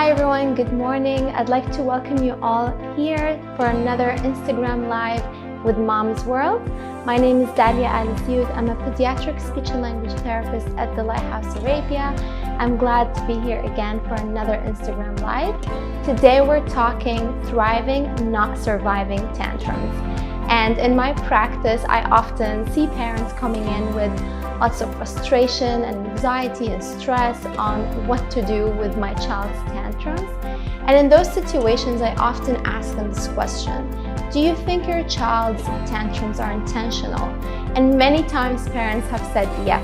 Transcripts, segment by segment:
Hi everyone, good morning. I'd like to welcome you all here for another Instagram Live with Mom's World. My name is Dalia Alzyod. I'm a pediatric speech and language therapist at the Lighthouse Arabia. I'm glad to be here again for another Instagram Live. Today we're talking thriving, not surviving tantrums. And in my practice, I often see parents coming in with lots of frustration and anxiety and stress on what to do with my child's tantrums. And in those situations, I often ask them this question: do you think your child's tantrums are intentional? And many times parents have said yes.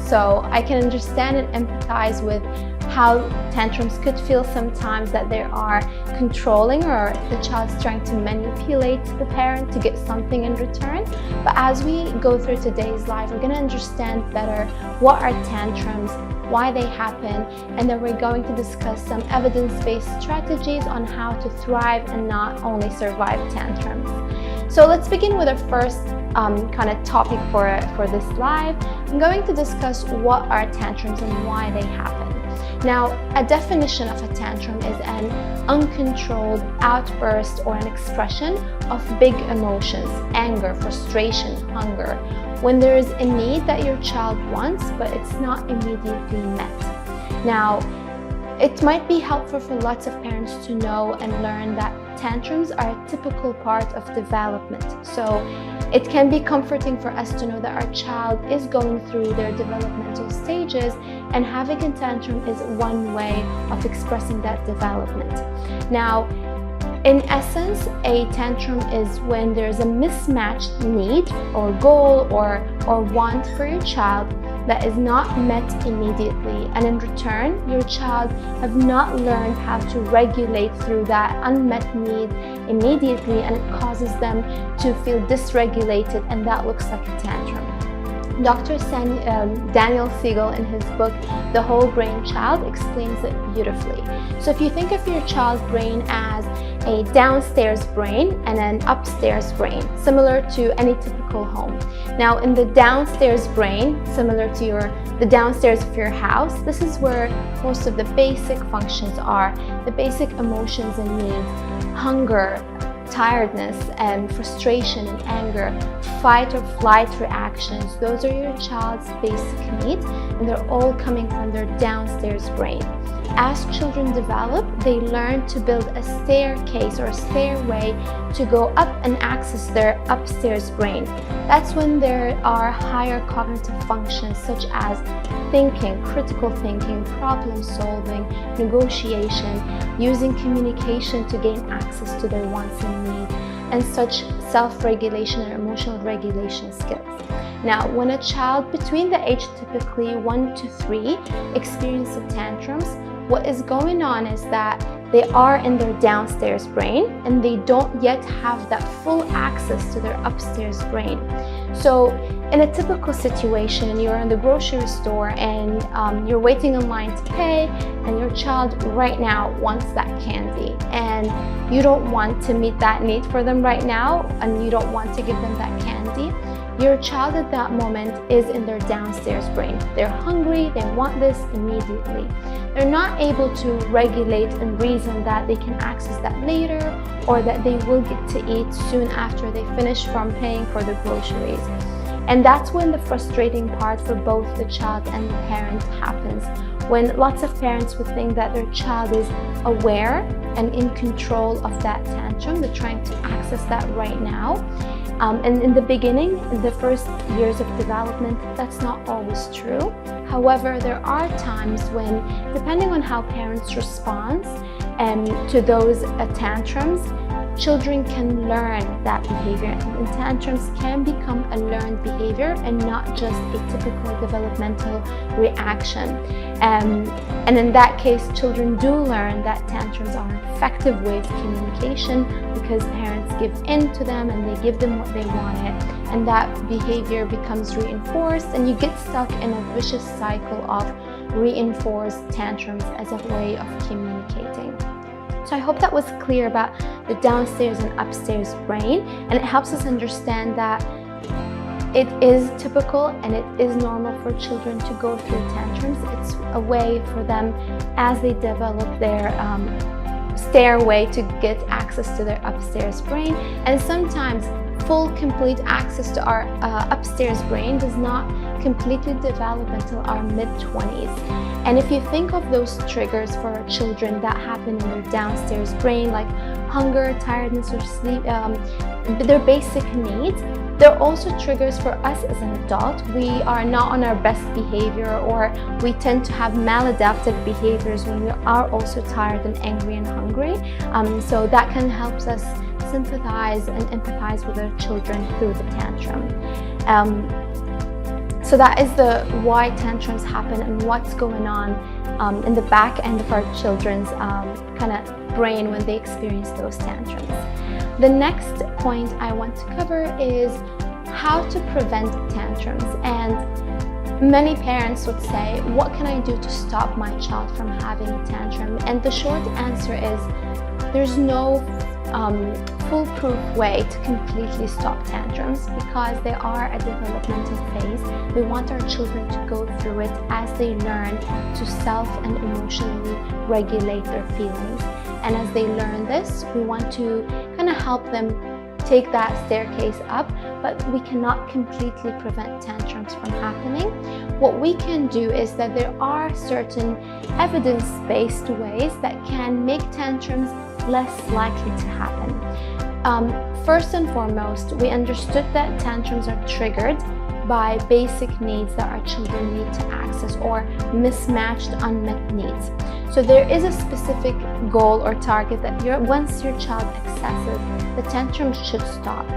So I can understand and empathize with how tantrums could feel sometimes, that they are controlling or the child's trying to manipulate the parent to get something in return. But as we go through today's live, we're going to understand better what are tantrums, why they happen, and then we're going to discuss some evidence-based strategies on how to thrive and not only survive tantrums. So let's begin with our first kind of topic for this live. I'm going to discuss what are tantrums and why they happen. Now, a definition of a tantrum is an uncontrolled outburst or an expression of big emotions: anger, frustration, hunger, when there is a need that your child wants, but it's not immediately met. Now, it might be helpful for lots of parents to know and learn that tantrums are a typical part of development. So it can be comforting for us to know that our child is going through their developmental stages, and having a tantrum is one way of expressing that development. Now, in essence, a tantrum is when there's a mismatched need or goal or want for your child that is not met immediately, and in return your child have not learned how to regulate through that unmet need immediately, and it causes them to feel dysregulated, and that looks like a tantrum. Dr. Daniel Siegel, in his book The Whole Brain Child, explains it beautifully. So if you think of your child's brain as a downstairs brain and an upstairs brain, similar to any typical home. Now, in the downstairs brain, similar to the downstairs of your house, this is where most of the basic functions are, the basic emotions and needs: hunger, tiredness, and frustration and anger, fight or flight reactions. Those are your child's basic needs, and they're all coming from their downstairs brain. As children develop, they learn to build a staircase or a stairway to go up and access their upstairs brain. That's when there are higher cognitive functions such as thinking, critical thinking, problem solving, negotiation, using communication to gain access to their wants and needs, and such self-regulation and emotional regulation skills. Now, when a child between the age typically 1 to 3 experiences tantrums, what is going on is that they are in their downstairs brain and they don't yet have that full access to their upstairs brain. So in a typical situation, you're in the grocery store and you're waiting in line to pay, and your child right now wants that candy, and you don't want to meet that need for them right now, and you don't want to give them that candy. Your child at that moment is in their downstairs brain. They're hungry, they want this immediately. They're not able to regulate and reason that they can access that later, or that they will get to eat soon after they finish from paying for the groceries. And that's when the frustrating part for both the child and the parent happens, when lots of parents would think that their child is aware and in control of that tantrum. They're trying to access that right now. And in the beginning, in the first years of development, that's not always true. However, there are times when, depending on how parents respond to those tantrums, children can learn that behavior, and tantrums can become a learned behavior and not just a typical developmental reaction. And in that case, children do learn that tantrums are an effective way of communication, because parents give in to them and they give them what they wanted, and that behavior becomes reinforced, and you get stuck in a vicious cycle of reinforced tantrums as a way of communicating. So I hope that was clear about the downstairs and upstairs brain, and it helps us understand that It is typical and it is normal for children to go through tantrums. It's a way for them as they develop their stairway to get access to their upstairs brain. And sometimes full, complete access to our upstairs brain does not completely develop until our mid-20s. And if you think of those triggers for our children that happen in their downstairs brain, like hunger, tiredness, or sleep, their basic needs, they're also triggers for us as an adult. We are not on our best behavior, or we tend to have maladaptive behaviors when we are also tired and angry and hungry. So that can help us sympathize and empathize with our children through the tantrum. So that is the why tantrums happen and what's going on in the back end of our children's kind of brain when they experience those tantrums. The next point I want to cover is how to prevent tantrums. And many parents would say, what can I do to stop my child from having a tantrum? And the short answer is there's no foolproof way to completely stop tantrums, because they are a developmental phase. We want our children to go through it as they learn to self and emotionally regulate their feelings. And as they learn this, we want to kind of help them take that staircase up, but we cannot completely prevent tantrums from happening. What we can do is that there are certain evidence-based ways that can make tantrums less likely to happen. First and foremost, we understood that tantrums are triggered by basic needs that our children need to access, or mismatched unmet needs. So there is a specific goal or target that once your child accesses, the tantrum should stop.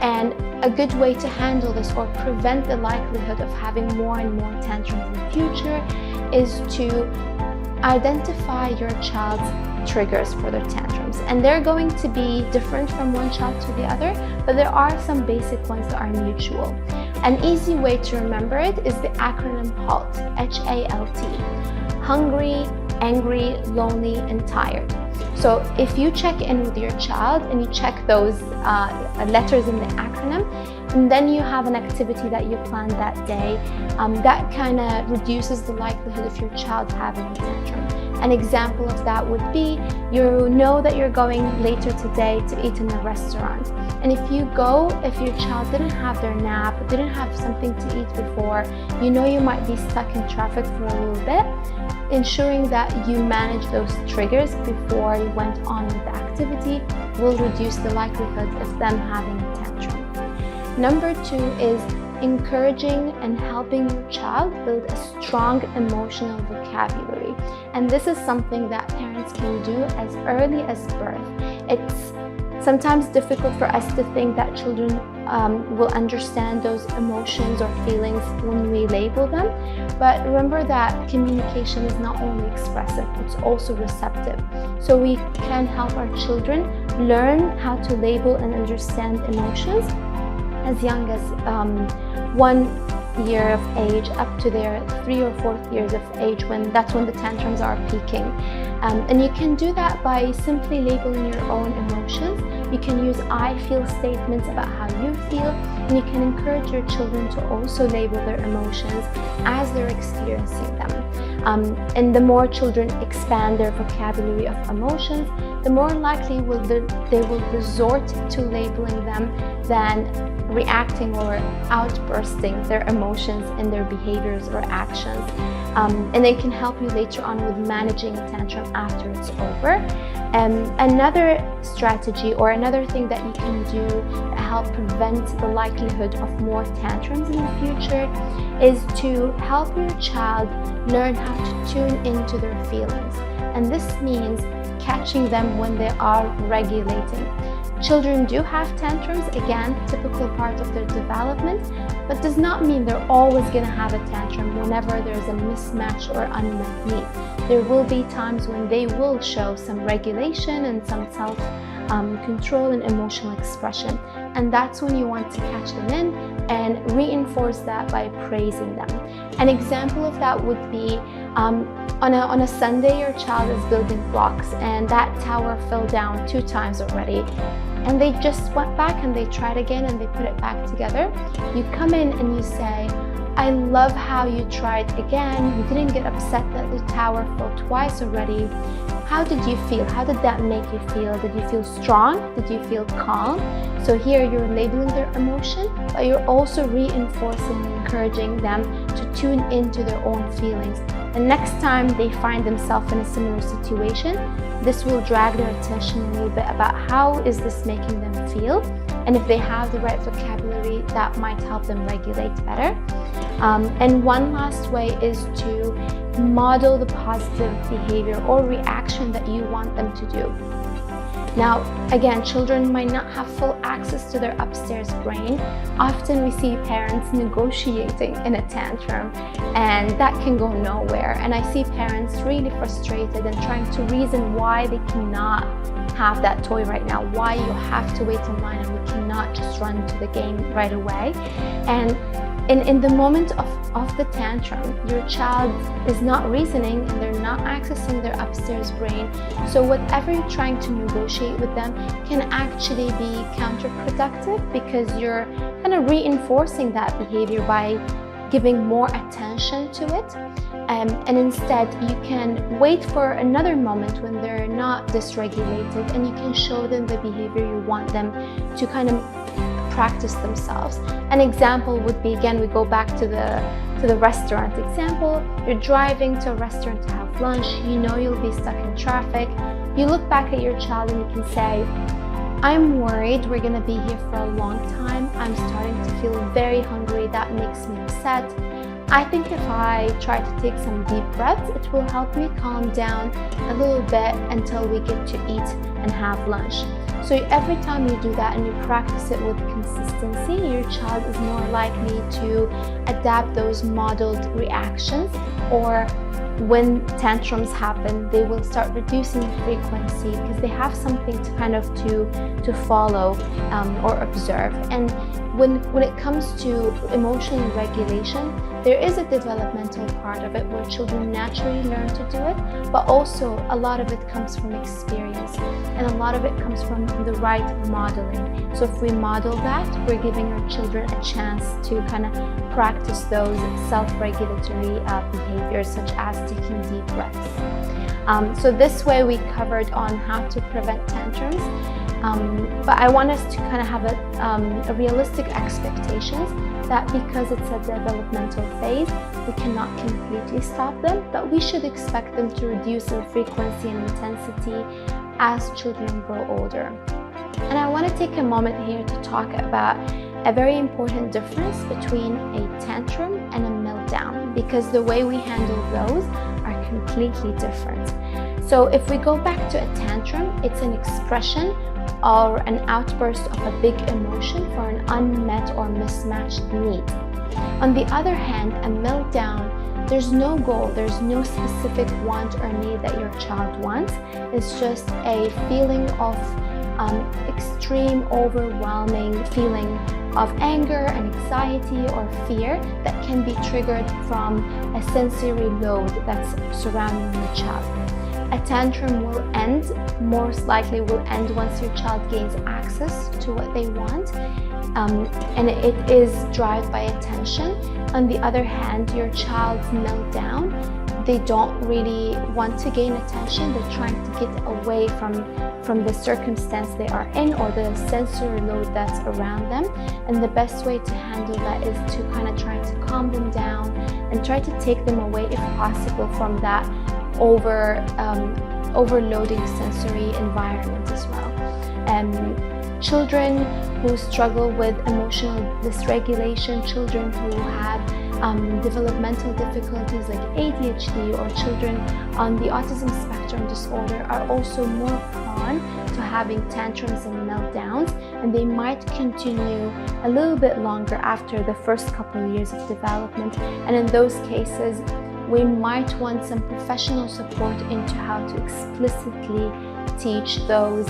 And a good way to handle this or prevent the likelihood of having more and more tantrums in the future is to identify your child's triggers for their tantrums. And they're going to be different from one child to the other, but there are some basic ones that are mutual. An easy way to remember it is the acronym HALT, H-A-L-T. Hungry, angry, lonely, and tired. So if you check in with your child and you check those letters in the acronym, and then you have an activity that you plan that day, that kind of reduces the likelihood of your child having a tantrum. An example of that would be, you know that you're going later today to eat in a restaurant. And if your child didn't have their nap, didn't have something to eat before, you know you might be stuck in traffic for a little bit, ensuring that you manage those triggers before you went on with the activity will reduce the likelihood of them having a tantrum. Number 2 is encouraging and helping your child build a strong emotional vocabulary. And this is something that parents can do as early as birth. It's sometimes difficult for us to think that children will understand those emotions or feelings when we label them. But remember that communication is not only expressive, it's also receptive. So we can help our children learn how to label and understand emotions as young as 1 year of age up to their 3 or 4 years of age, that's when the tantrums are peaking. And you can do that by simply labeling your own emotions. You can use I feel statements about how you feel, and you can encourage your children to also label their emotions as they're experiencing them. And the more children expand their vocabulary of emotions, the more likely they will resort to labeling them than reacting or outbursting their emotions in their behaviors or actions. And they can help you later on with managing a tantrum after it's over. Another strategy or another thing that you can do to help prevent the likelihood of more tantrums in the future is to help your child learn how to tune into their feelings. And this means catching them when they are regulating. Children do have tantrums, again, typical part of their development, but does not mean they're always going to have a tantrum whenever there's a mismatch or unmet need. There will be times when they will show some regulation and some self-control and emotional expression. And that's when you want to catch them in and reinforce that by praising them. An example of that would be on a Sunday, your child is building blocks and that tower fell down 2 times already. and they just went back and they tried again and they put it back together, you come in and you say, I love how you tried again. You didn't get upset that the tower fell twice already. How did you feel? How did that make you feel? Did you feel strong? Did you feel calm? So here you're labeling their emotion, but you're also reinforcing and encouraging them to tune into their own feelings. And next time they find themselves in a similar situation, this will drag their attention a little bit about how is this making them feel, and if they have the right vocabulary, that might help them regulate better. And one last way is to model the positive behavior or reaction that you want them to do. Now, again, children might not have full access to their upstairs brain. Often we see parents negotiating in a tantrum, and that can go nowhere. And I see parents really frustrated and trying to reason why they cannot have that toy right now, why you have to wait in line and we cannot just run to the game right away. And in the moment of the tantrum, your child is not reasoning and they're not accessing their upstairs brain. So whatever you're trying to negotiate with them can actually be counterproductive, because you're kind of reinforcing that behavior by giving more attention to it. And instead, you can wait for another moment when they're not dysregulated, and you can show them the behavior you want them to kind of practice themselves. An example would be, again, we go back to the restaurant example. You're driving to a restaurant to have lunch. You know you'll be stuck in traffic. You look back at your child and you can say, I'm worried we're gonna be here for a long time. I'm starting to feel very hungry. That makes me upset. I think if I try to take some deep breaths, it will help me calm down a little bit until we get to eat and have lunch. So every time you do that and you practice it with consistency, your child is more likely to adapt those modeled reactions, or when tantrums happen, they will start reducing the frequency because they have something to kind of to follow or observe. And when it comes to emotional regulation, there is a developmental part of it where children naturally learn to do it, but also a lot of it comes from experience, and a lot of it comes from the right modeling. So if we model that, we're giving our children a chance to kind of practice those self-regulatory behaviors, such as taking deep breaths. So this way we covered on how to prevent tantrums. But I want us to kind of have a realistic expectations that because it's a developmental phase, we cannot completely stop them, but we should expect them to reduce in frequency and intensity as children grow older. And I want to take a moment here to talk about a very important difference between a tantrum and a meltdown, because the way we handle those are completely different. So if we go back to a tantrum, it's an expression or an outburst of a big emotion for an unmet or mismatched need. On the other hand, a meltdown, there's no goal, there's no specific want or need that your child wants. It's just a feeling of extreme, overwhelming feeling of anger and anxiety or fear that can be triggered from a sensory load that's surrounding your child. A tantrum will end, most likely will end once your child gains access to what they want, and it is driven by attention. On the other hand, your child's meltdown, they don't really want to gain attention. They're trying to get away from the circumstance they are in or the sensory load that's around them. And the best way to handle that is to kind of try to calm them down and try to take them away, if possible, from that overloading sensory environment as well. Children who struggle with emotional dysregulation, children who have developmental difficulties like ADHD, or children on the autism spectrum disorder are also more prone to having tantrums and meltdowns, and they might continue a little bit longer after the first couple of years of development. And in those cases, we might want some professional support into how to explicitly teach those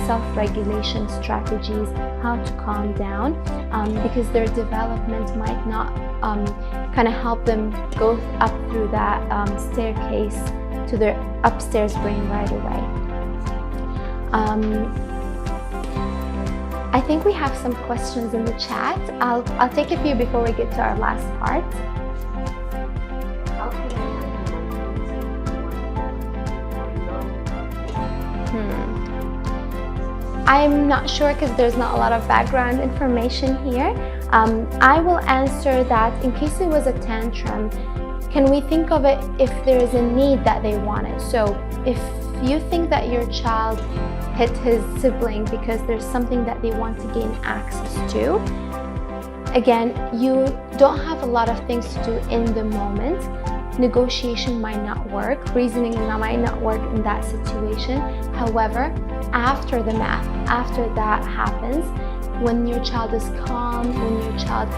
self-regulation strategies, how to calm down, because their development might not kind of help them go up through that staircase to their upstairs brain right away. I think we have some questions in the chat. I'll take a few before we get to our last part. I'm not sure because there's not a lot of background information here. I will answer that in case it was a tantrum. Can we think of it if there is a need that they want it? So if you think that your child hit his sibling because there's something that they want to gain access to, again, you don't have a lot of things to do in the moment. Negotiation might not work, reasoning might not work in that situation. However, after the math, after that happens, when your child is calm, when your child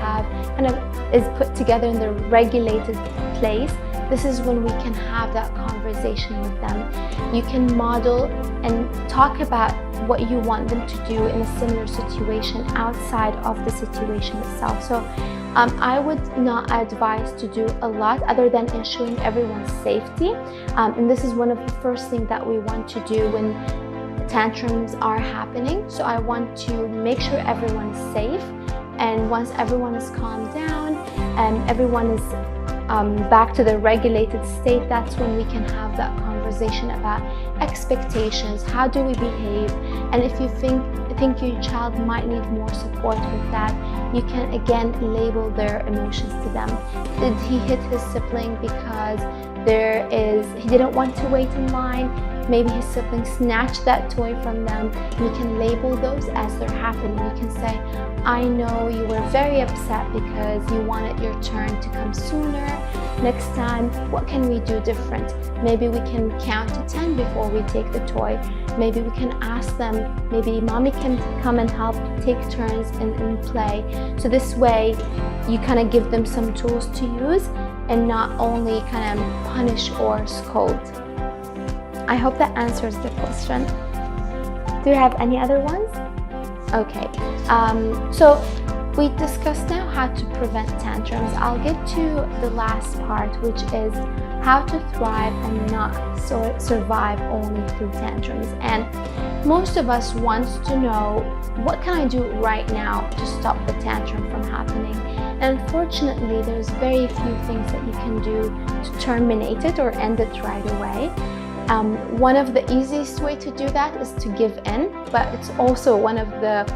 is put together in the regulated place, this is when we can have that conversation with them. You can model and talk about what you want them to do in a similar situation outside of the situation itself. So I would not advise to do a lot other than ensuring everyone's safety. And this is one of the first things that we want to do when tantrums are happening. So I want to make sure everyone is safe, and once everyone is calmed down and everyone is back to the regulated state, that's when we can have that conversation about expectations. How do we behave? And if you think your child might need more support with that, you can again label their emotions to them. Did he hit his sibling because he didn't want to wait in line? Maybe his sibling snatched that toy from them. You can label those as they're happening. You can say, I know you were very upset because you wanted your turn to come sooner. Next time, what can we do different? Maybe we can count to 10 before we take the toy. Maybe we can ask them, maybe mommy can come and help take turns in play. So this way, you kind of give them some tools to use and not only kind of punish or scold. I hope that answers the question. Do you have any other ones? Okay, so we discussed now how to prevent tantrums. I'll get to the last part, which is how to thrive and not survive only through tantrums. And most of us want to know, what can I do right now to stop the tantrum from happening? And unfortunately, there's very few things that you can do to terminate it or end it right away. One of the easiest way to do that is to give in, but it's also one of the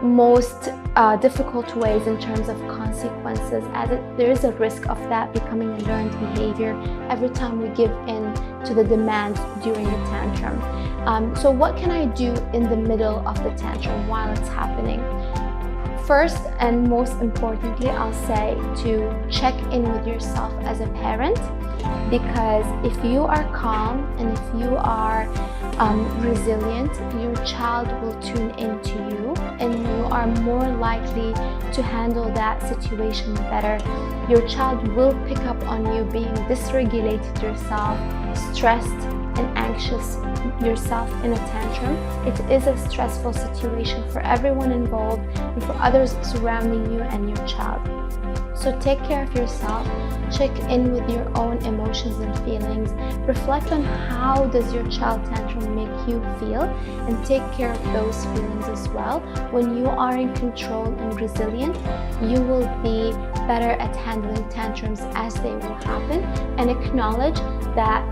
most difficult ways in terms of consequences, as there is a risk of that becoming a learned behavior every time we give in to the demands during the tantrum. So what can I do in the middle of the tantrum while it's happening? First and most importantly, I'll say to check in with yourself as a parent, because if you are calm and if you are resilient, your child will tune into you and you are more likely to handle that situation better. Your child will pick up on you being dysregulated yourself, stressed and anxious yourself in a tantrum. It is a stressful situation for everyone involved and for others surrounding you and your child. So take care of yourself, check in with your own emotions and feelings, reflect on how does your child tantrum make you feel, and take care of those feelings as well. When you are in control and resilient, you will be better at handling tantrums as they will happen, and acknowledge that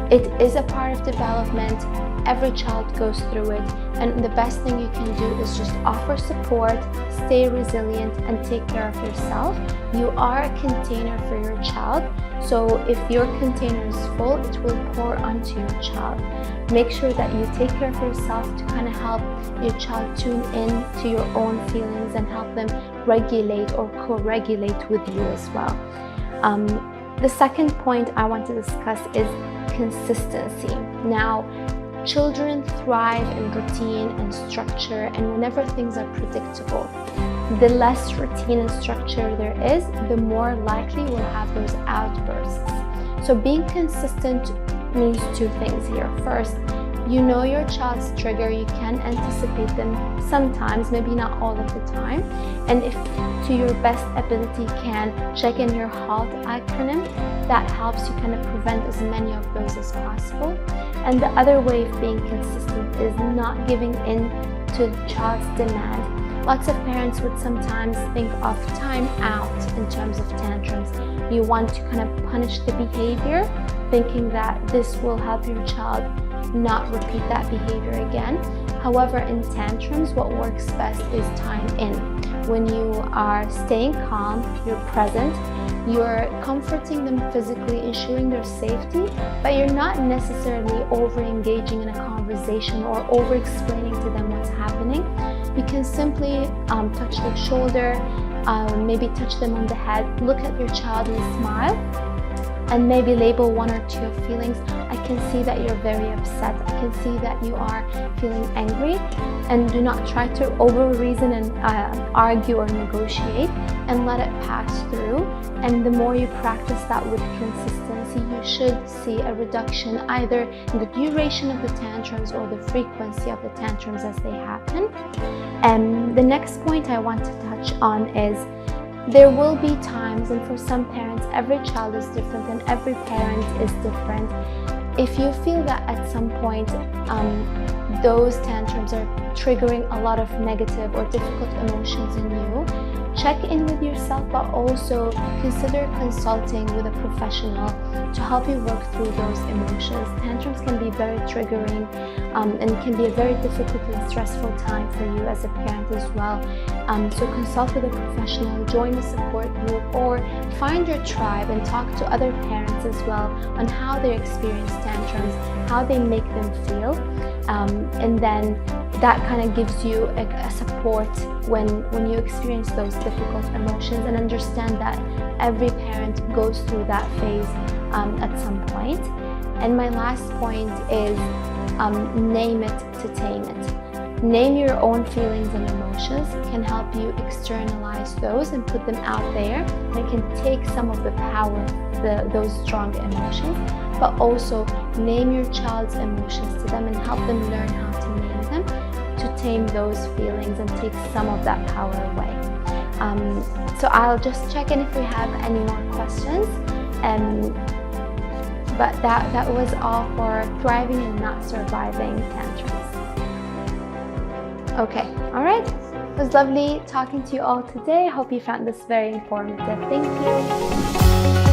it is a part of development. Every child goes through it, and the best thing you can do is just offer support, stay resilient, and take care of yourself. You are a container for your child, so if your container is full, it will pour onto your child. Make sure that you take care of yourself to kind of help your child tune in to your own feelings and help them regulate or co-regulate with you as well. The second point I want to discuss is consistency. Now, children thrive in routine and structure, and whenever things are predictable, the less routine and structure there is, the more likely we'll have those outbursts. So being consistent means two things here. First, you know your child's trigger, you can anticipate them sometimes, maybe not all of the time, and if to your best ability can check in your HALT acronym, that helps you kind of prevent as many of those as possible. And the other way of being consistent is not giving in to the child's demand. Lots of parents would sometimes think of time out in terms of tantrums. You want to kind of punish the behavior, thinking that this will help your child not repeat that behavior again. However, in tantrums, what works best is time in. When you are staying calm, you're present, you're comforting them physically, ensuring their safety, but you're not necessarily over-engaging in a conversation or over-explaining to them what's happening. You can simply touch their shoulder, maybe touch them on the head, look at your child and smile, and maybe label one or two feelings. I can see that you're very upset. I can see that you are feeling angry, and do not try to over-reason and argue or negotiate, and let it pass through. And the more you practice that with consistency, you should see a reduction either in the duration of the tantrums or the frequency of the tantrums as they happen. And the next point I want to touch on is there will be times, and for some parents, every child is different and every parent is different. If you feel that at some point those tantrums are triggering a lot of negative or difficult emotions in you, check in with yourself, but also consider consulting with a professional to help you work through those emotions. Tantrums can be very triggering and can be a very difficult and stressful time for you as a parent as well. So consult with a professional, join a support group, or find your tribe and talk to other parents as well on how they experience tantrums, how they make them feel, and then that kind of gives you a support when you experience those difficult emotions, and understand that every parent goes through that phase at some point. And my last point is name it to tame it. Name your own feelings and emotions can help you externalize those and put them out there, and it can take some of the power of those strong emotions. But also name your child's emotions to them and help them learn how to name them, to tame those feelings and take some of that power away. So I'll just check in if we have any more questions. But that was all for thriving and not surviving tantrums. Okay, all right. It was lovely talking to you all today. I hope you found this very informative. Thank you.